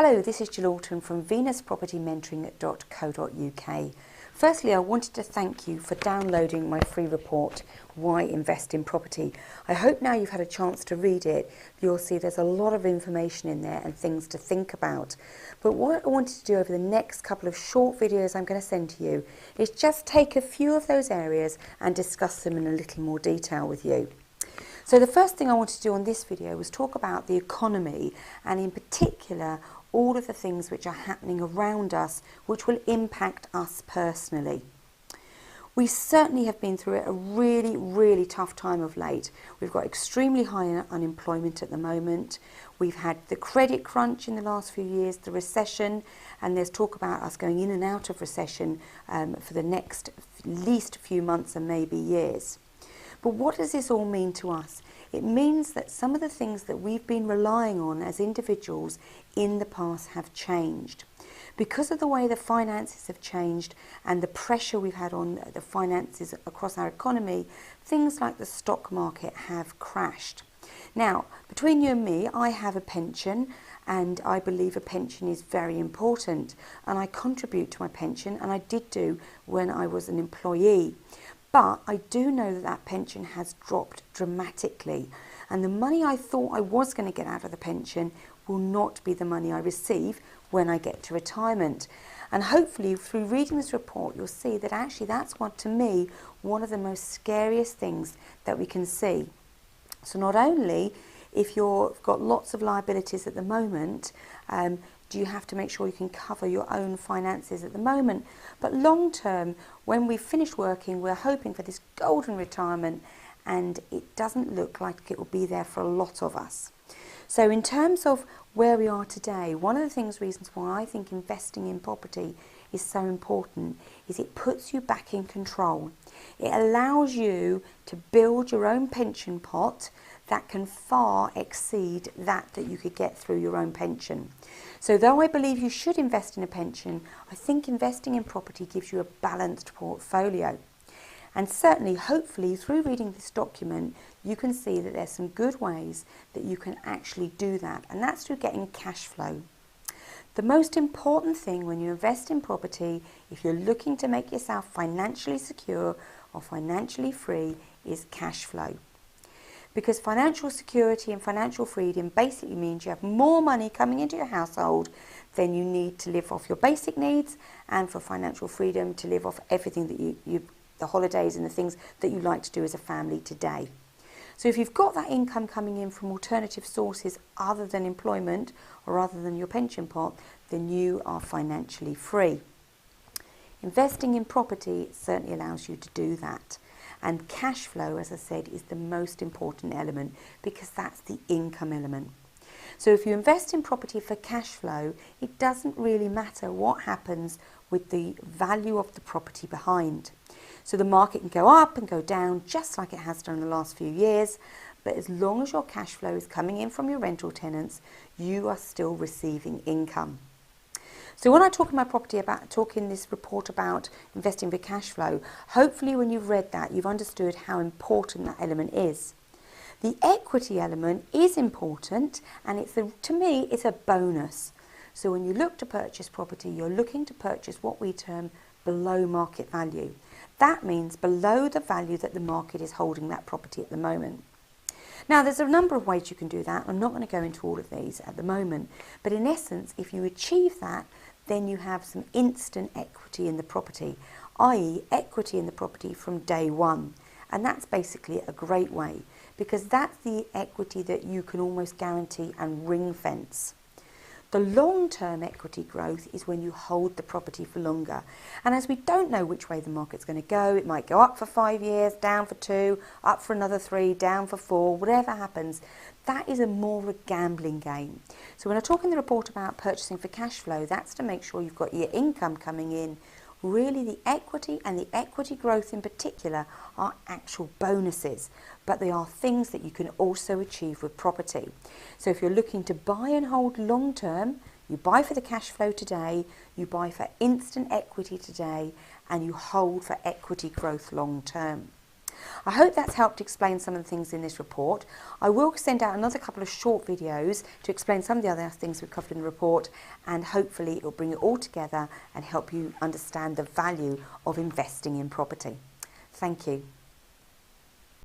Hello, this is Gill Alton from venuspropertymentoring.co.uk. Firstly, I wanted to thank you for downloading my free report, Why Invest in Property. I hope now you've had a chance to read it, you'll see there's a lot of information in there and things to think about. But what I wanted to do over the next couple of short videos I'm going to send to you is just take a few of those areas and discuss them in a little more detail with you. So the first thing I wanted to do on this video was talk about the economy, and in particular all of the things which are happening around us which will impact us personally. We certainly have been through a really tough time of late. We've got extremely high unemployment at the moment. We've had the credit crunch in the last few years, the recession, and there's talk about us going in and out of recession for the next least few months and maybe years. But what does this all mean to us? It means that some of the things that we've been relying on as individuals in the past have changed. Because of the way the finances have changed and the pressure we've had on the finances across our economy, things like the stock market have crashed. Now, between you and me, I have a pension, and I believe a pension is very important, and I contribute to my pension, and I did do when I was an employee. But I do know that that pension has dropped dramatically, and the money I thought I was going to get out of the pension will not be the money I receive when I get to retirement. And hopefully through reading this report you'll see that actually that's what, to me, one of the most scariest things that we can see. So not only if you've got lots of liabilities at the moment, do you have to make sure you can cover your own finances at the moment, but long term, when we've finished working, we're hoping for this golden retirement, and it doesn't look like it will be there for a lot of us. So in terms of where we are today, one of the reasons why I think investing in property is so important is it puts you back in control. It allows you to build your own pension pot that can far exceed that you could get through your own pension. So though I believe you should invest in a pension, I think investing in property gives you a balanced portfolio. And certainly, hopefully, through reading this document, you can see that there's some good ways that you can actually do that, and that's through getting cash flow. The most important thing when you invest in property, if you're looking to make yourself financially secure or financially free, is cash flow. Because financial security and financial freedom basically means you have more money coming into your household than you need to live off your basic needs, and for financial freedom to live off everything that the holidays and the things that you like to do as a family today. So if you've got that income coming in from alternative sources other than employment or other than your pension pot, then you are financially free. Investing in property certainly allows you to do that. And cash flow, as I said, is the most important element because that's the income element. So if you invest in property for cash flow, it doesn't really matter what happens with the value of the property behind. So the market can go up and go down just like it has done in the last few years, but as long as your cash flow is coming in from your rental tenants, you are still receiving income. So when I talk in my this report about investing for cash flow, hopefully when you've read that, you've understood how important that element is. The equity element is important, and to me, it's a bonus. So when you look to purchase property, you're looking to purchase what we term below market value. That means below the value that the market is holding that property at the moment. Now, there's a number of ways you can do that. I'm not going to go into all of these at the moment, but in essence, if you achieve that, then you have some instant equity in the property, i.e. equity in the property from day one. And that's basically a great way, because that's the equity that you can almost guarantee and ring fence. The long-term equity growth is when you hold the property for longer. And as we don't know which way the market's going to go, it might go up for 5 years, down for 2, up for another 3, down for 4, whatever happens, that is more of a gambling game. So when I talk in the report about purchasing for cash flow, that's to make sure you've got your income coming in. Really, the equity and the equity growth in particular are actual bonuses, but they are things that you can also achieve with property. So if you're looking to buy and hold long term, you buy for the cash flow today, you buy for instant equity today, and you hold for equity growth long term. I hope that's helped explain some of the things in this report. I will send out another couple of short videos to explain some of the other things we've covered in the report, and hopefully it will bring it all together and help you understand the value of investing in property. Thank you.